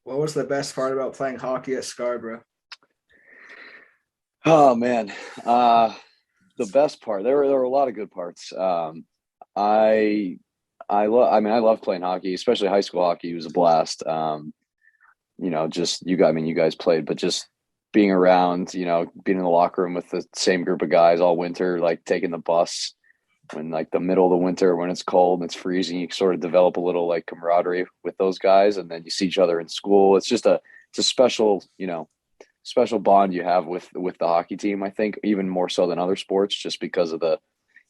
What was the best part about playing hockey at Scarborough? Oh man, uh, the best part. There were a lot of good parts. I I love playing hockey, especially high school hockey. It was a blast. Just you guys. I mean, you guys played, but just being around, being in the locker room with the same group of guys all winter, like taking the bus when like the middle of the winter when it's cold and it's freezing, you sort of develop a little like camaraderie with those guys, and then you see each other in school. It's a special, special bond you have with the hockey team. I think even more so than other sports, just because of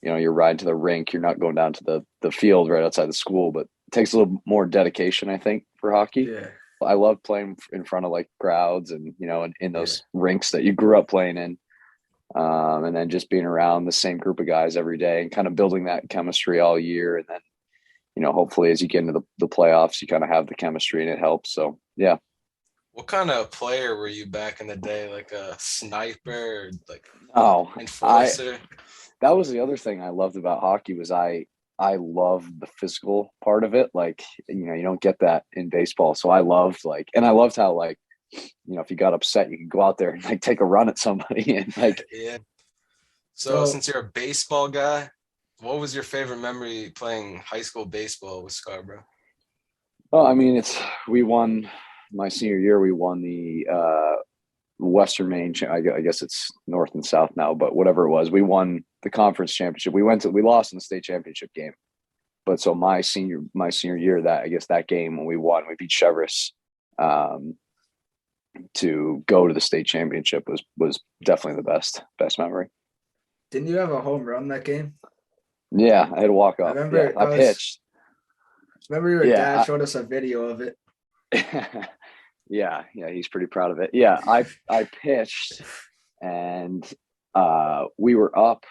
you're riding to the rink, you're not going down to the field right outside the school, but it takes a little more dedication, I think, for hockey. Yeah, I love playing in front of like crowds and in yeah. those rinks that you grew up playing in, and then just being around the same group of guys every day and kind of building that chemistry all year, and then hopefully as you get into the playoffs, you kind of have the chemistry and it helps. So yeah. What kind of player were you back in the day? Like a sniper, or like Oh, I enforcer? that was the other thing I loved about hockey was I love the physical part of it. Like, you don't get that in baseball. So I loved how like, if you got upset, you could go out there and like take a run at somebody and like, Yeah. So So since you're a baseball guy, what was your favorite memory playing high school baseball with Scarborough? well, I mean, we won my senior year. We won the Western Maine. I guess it's North and South now, but whatever it was, we won the conference championship. We lost in the state championship game. But so my senior year, that I guess that game when we won, we beat Chevrolet, um, to go to the state championship was definitely the best memory. didn't you have a home run that game? Yeah, I had to walk I off. Yeah, remember I pitched. your dad Yeah, showed us a video of it. yeah, he's pretty proud of it. Yeah, I pitched, and we were up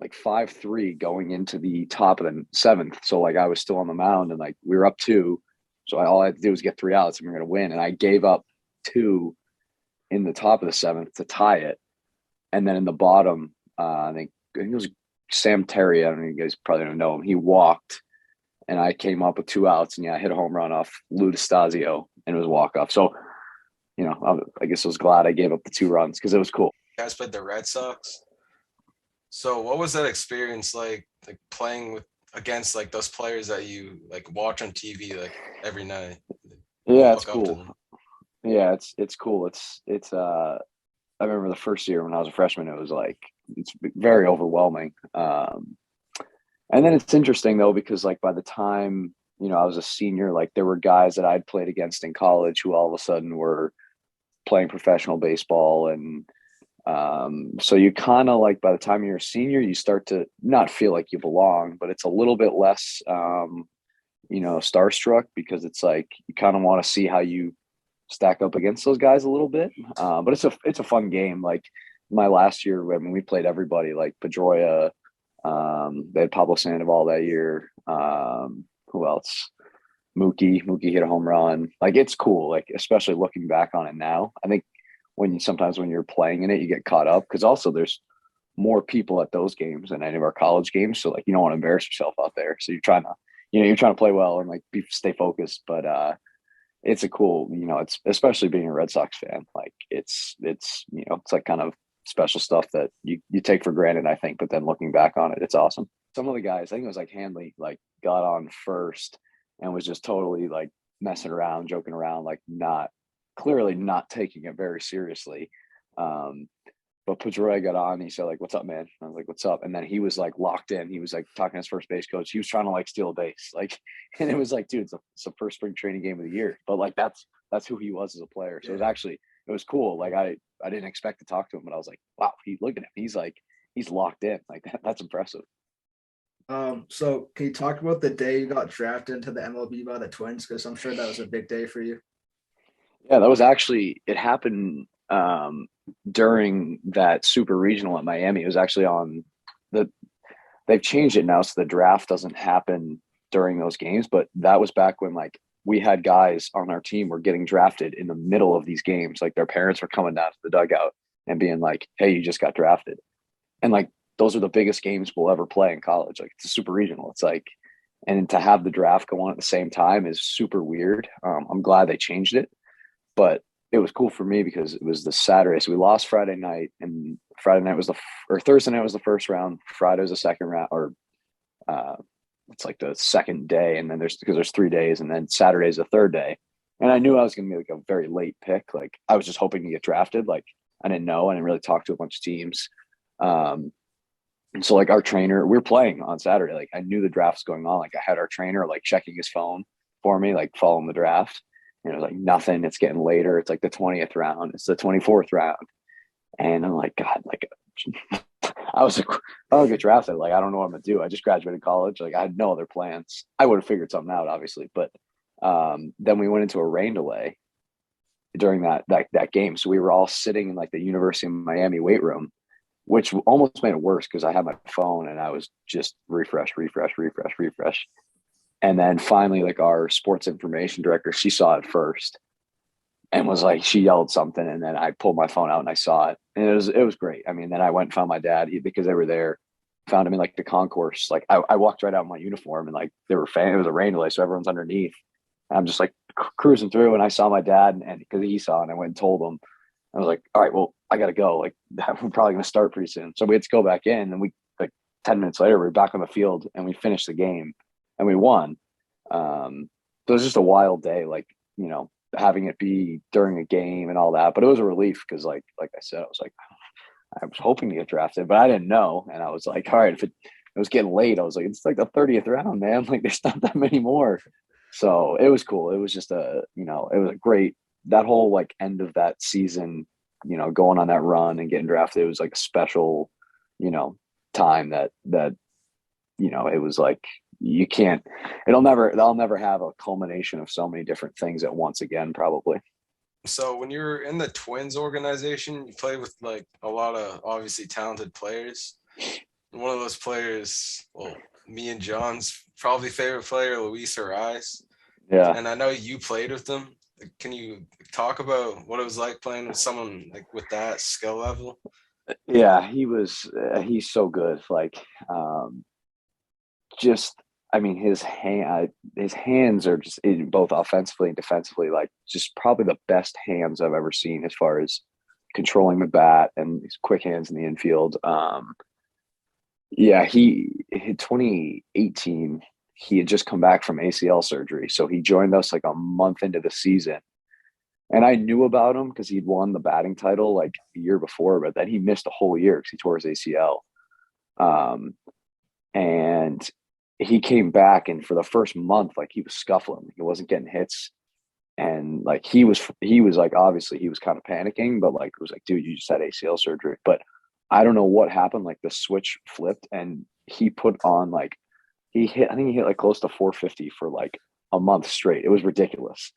like 5-3 going into the top of the seventh. So like I was still on the mound, and like we were up two. So all I had to do was get three outs and we are gonna win. And I gave up two in the top of the seventh to tie it. And then in the bottom, I think it was Sam Terry. I don't know, you guys probably don't know him. He walked, and I came up with two outs, and yeah, I hit a home run off Lou DeStasio, and it was walk off. So I guess I was glad I gave up the two runs because it was cool. You guys played the Red Sox. So what was that experience like playing with against like those players that you like watch on TV like every night? You Yeah, it's look up to cool. them. Yeah, it's cool. It's I remember the first year when I was a freshman, it was like it's very overwhelming. And then it's interesting though because like by the time I was a senior, like there were guys that I'd played against in college who all of a sudden were playing professional baseball, and so you kind of like by the time you're a senior, you start to not feel like you belong, but it's a little bit less, starstruck because it's like you kind of want to see how you stack up against those guys a little bit. But it's a fun game. Like my last year when we played everybody, like Pedroia, they had Pablo Sandoval that year. Who else? Mookie hit a home run. Like it's cool. Like especially looking back on it now, I think sometimes when you're playing in it, you get caught up because also there's more people at those games than any of our college games. So like you don't want to embarrass yourself out there. So you're trying to play well and like stay focused. But it's a cool, it's especially being a Red Sox fan. Like it's like kind of special stuff that you take for granted, I think. But then looking back on it, it's awesome. Some of the guys, I think it was like Hanley, like got on first and was just totally like messing around, joking around, like not clearly not taking it very seriously. Um, but Pedroia got on. And he said, like, "What's up, man?" I was like, "What's up?" And then he was like locked in. He was like talking to his first base coach. He was trying to like steal a base, like, and it was like, dude, it's the first spring training game of the year. But like that's who he was as a player. So Yeah. it was cool. Like I didn't expect to talk to him, but I was like, wow, look at him. He's like he's locked in. Like that's impressive. So can you talk about the day you got drafted into the MLB by the Twins? Because I'm sure that was a big day for you. Yeah, that was actually it happened during that super regional at Miami. It was actually on the they've changed it now so the draft doesn't happen during those games, but that was back when like we had guys on our team were getting drafted in the middle of these games. Like their parents were coming down to the dugout and being like, "Hey, you just got drafted." And like those are the biggest games we'll ever play in college. Like it's a super regional. It's like and to have the draft go on at the same time is super weird. I'm glad they changed it, but it was cool for me because it was the Saturday. So we lost Friday night, and Friday night was or Thursday night was the first round. Friday was the second round, or uh, it's like the second day, and then because there's 3 days, and then Saturday's the third day. And I knew I was going to be like a very late pick. Like I was just hoping to get drafted. Like I didn't know. I didn't really talk to a bunch of teams. And so like our trainer, we were playing on Saturday. Like I knew the draft's going on. Like I had our trainer like checking his phone for me, like following the draft. And it was like nothing. It's getting later. It's like the 20th round. It's the 24th round. And I'm like, God, like I was like, I'll get drafted. Like, I don't know what I'm gonna do. I just graduated college. Like I had no other plans. I would have figured something out, obviously. But then we went into a rain delay during that game. So we were all sitting in like the University of Miami weight room, which almost made it worse because I had my phone and I was just refresh. And then finally, like our sports information director, she saw it first and was like, she yelled something, and then I pulled my phone out and I saw it, and it was great. I mean, then I went and found my dad because they were there, found him in like the concourse. Like I walked right out in my uniform, and like they were it was a rain delay, so everyone's underneath. And I'm just like cruising through, and I saw my dad, and because he saw it, and I went and told him. I was like, all right, well, I got to go. Like, we're probably going to start pretty soon. So we had to go back in, and we, like, 10 minutes later, we were back on the field, and we finished the game, and we won. So it was just a wild day, like, you know, having it be during a game and all that. But it was a relief because, like I said, I was like, I was hoping to get drafted, but I didn't know. And I was like, all right, if it was getting late, I was like, it's like the 30th round, man. Like, there's not that many more. So it was cool. It was just it was a great, that whole like end of that season, you know, going on that run and getting drafted, it was like a special, you know, time that you know, it was like they'll never have a culmination of so many different things at once again, probably. So when you were in the Twins organization, you played with like a lot of obviously talented players. One of those players, well, me and John's probably favorite player, Luis Ariz. Yeah. And I know you played with them. Can you talk about what it was like playing with someone like with that skill level? Yeah, he's so good. Like, just, I mean, his hands are just both offensively and defensively, like just probably the best hands I've ever seen as far as controlling the bat and his quick hands in the infield. Yeah, he in 2018, he had just come back from ACL surgery. So he joined us like a month into the season. And I knew about him because he'd won the batting title like the year before, but then he missed a whole year because he tore his ACL. And he came back, and for the first month, like he was scuffling. He wasn't getting hits. And like he was like, obviously he was kind of panicking, but like it was like, dude, you just had ACL surgery. But I don't know what happened. Like the switch flipped, and he put on like I think he hit like close to 450 for like a month straight. It was ridiculous.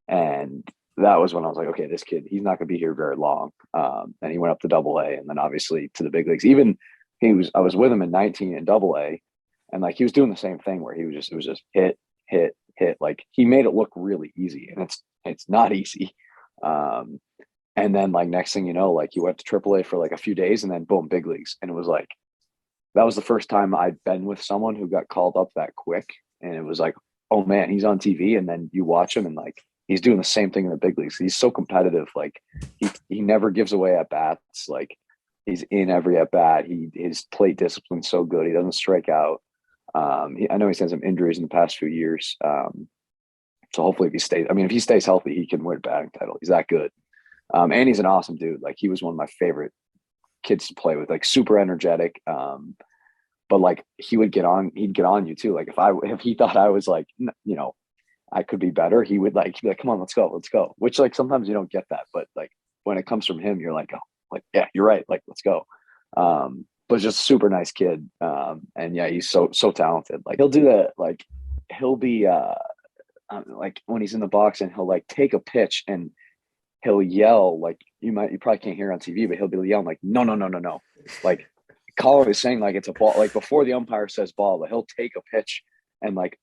And that was when I was like, okay, this kid, he's not going to be here very long. And he went up to AA, and then obviously to the big leagues. Even I was with him in 19 in AA, and like he was doing the same thing where it was just hit, hit, hit. Like he made it look really easy, and it's not easy. And then like next thing you know, like he went to AAA for like a few days, and then boom, big leagues. And it was like that was the first time I'd been with someone who got called up that quick, and it was like, oh man, he's on TV, and then you watch him, and like he's doing the same thing in the big leagues. He's so competitive. Like he never gives away at bats. Like he's in every at bat. His plate discipline's so good. He doesn't strike out. I know he's had some injuries in the past few years. So hopefully if he stays healthy, he can win a batting title. He's that good. And he's an awesome dude. Like he was one of my favorite kids to play with, like super energetic. But like he'd get on you too. Like if he thought I was like, you know, I could be better, he'd be like, come on, let's go. Which like sometimes you don't get that, but like when it comes from him, you're like, oh, like, yeah, you're right. Like, let's go. But just super nice kid. And yeah, he's so talented. Like he'll do that. Like he'll be like when he's in the box, and he'll like take a pitch, and he'll yell, like you probably can't hear on TV, but he'll be yelling like, no. Like Colin is saying like it's a ball, like before the umpire says ball, but he'll take a pitch and like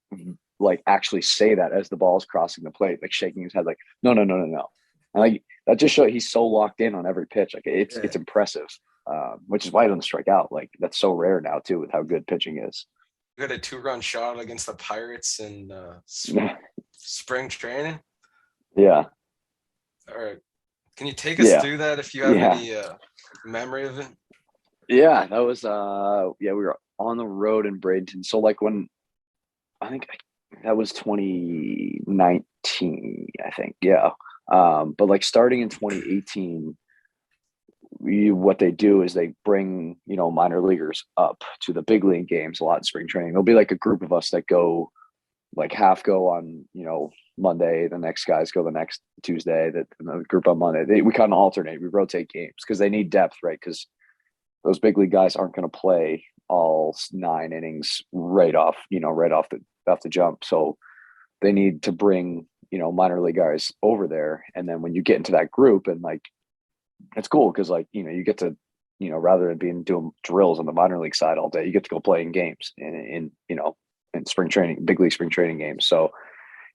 actually say that as the ball is crossing the plate, like shaking his head like, no. And like that just shows he's so locked in on every pitch. Like it's impressive. Which is why he doesn't strike out. Like that's so rare now too, with how good pitching is. got a 2-run shot against the Pirates in Yeah. spring training. Yeah. All right. Can you take us Yeah. through that if you have Yeah. any memory of it? Yeah, that was we were on the road in Bradenton. So like when I think that was 2019, I think. Yeah. But like starting in 2018, what they do is they bring, minor leaguers up to the big league games a lot in spring training. There'll be like a group of us that go, like half go on, Monday, the next guys go the next Tuesday, the group on Monday. We kind of alternate. We rotate games because they need depth, right? Because those big league guys aren't going to play all 9 innings right off the jump. So they need to bring, minor league guys over there. And then when you get into that group, and like, it's cool because like, you get to, rather than doing drills on the minor league side all day, you get to go play in games in spring training, big league spring training games. So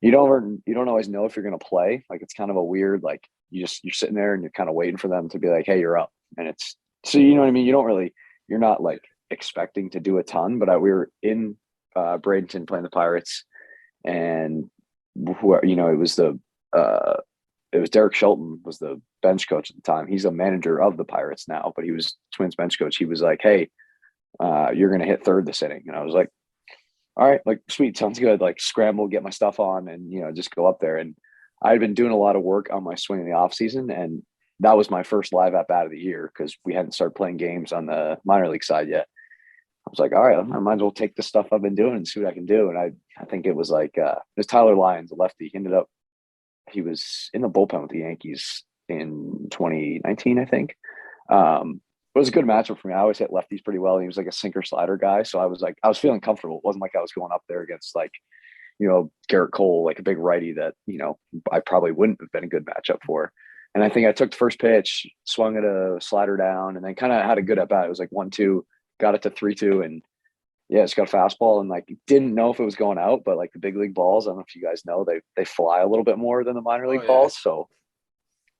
you don't always know if you're going to play. Like, it's kind of a weird, like, you're sitting there and you're kind of waiting for them to be like, hey, you're up. And it's, so, you know what I mean? You're not like expecting to do a ton, but we were in Bradenton playing the Pirates, and it was Derek Shelton was the bench coach at the time. He's a manager of the Pirates now, but he was Twins bench coach. He was like, hey, you're going to hit third this inning. And I was like, all right, like, sweet, sounds good. Like, scramble, get my stuff on, and just go up there. And I had been doing a lot of work on my swing in the off season, and that was my first live at bat of the year because we hadn't started playing games on the minor league side yet. I was like, all right, I might as well take the stuff I've been doing and see what I can do. And I think it was like it was Tyler Lyons, a lefty. He was in the bullpen with the Yankees in 2019, I think. It was a good matchup for me. I always hit lefties pretty well. He was like a sinker slider guy. So I was feeling comfortable. It wasn't like I was going up there against like, Garrett Cole, like a big righty that, I probably wouldn't have been a good matchup for. And I think I took the first pitch, swung at a slider down, and then kind of had a good at bat. It was like 1-2, got it to 3-2, and yeah, it's got a fastball, and like didn't know if it was going out, but like the big league balls, I don't know if you guys know, they fly a little bit more than the minor league balls. So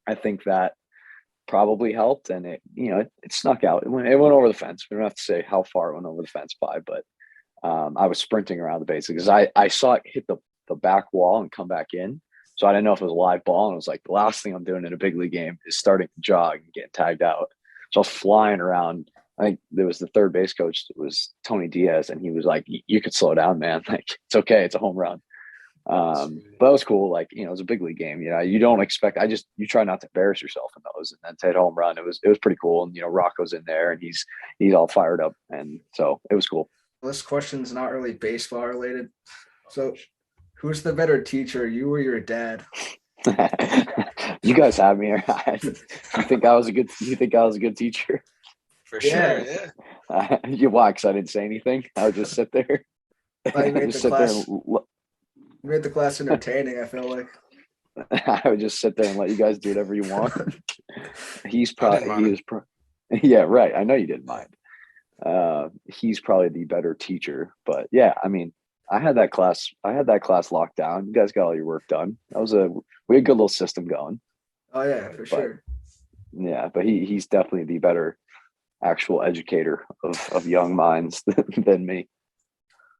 I think that probably helped, and it snuck out. It went over the fence. We don't have to say how far it went over the fence by, but I was sprinting around the bases because I saw it hit the back wall and come back in. So I didn't know if it was a live ball, and it was like, the last thing I'm doing in a big league game is starting to jog and getting tagged out. So I was flying around. I think there was the third base coach. It was Tony Diaz, and he was like, you could slow down, man. Like, it's okay. It's a home run. But that was cool. Like, it was a big league game. You don't expect, you try not to embarrass yourself in those, and then to hit a home run. It was pretty cool. And, Rocco's in there, and he's all fired up. And so it was cool. This question's not really baseball related. So who's the better teacher, you or your dad? You guys have me. You think I was a good teacher? For sure, yeah. Why? Because I didn't say anything. I would just sit there. You made the class entertaining, I feel like. I would just sit there and let you guys do whatever you want. Yeah, right. I know you didn't mind. He's probably the better teacher, but yeah, I mean, I had that class locked down. You guys got all your work done. We had a good little system going. Oh yeah, for sure. Yeah, but he's definitely the better actual educator of young minds than me.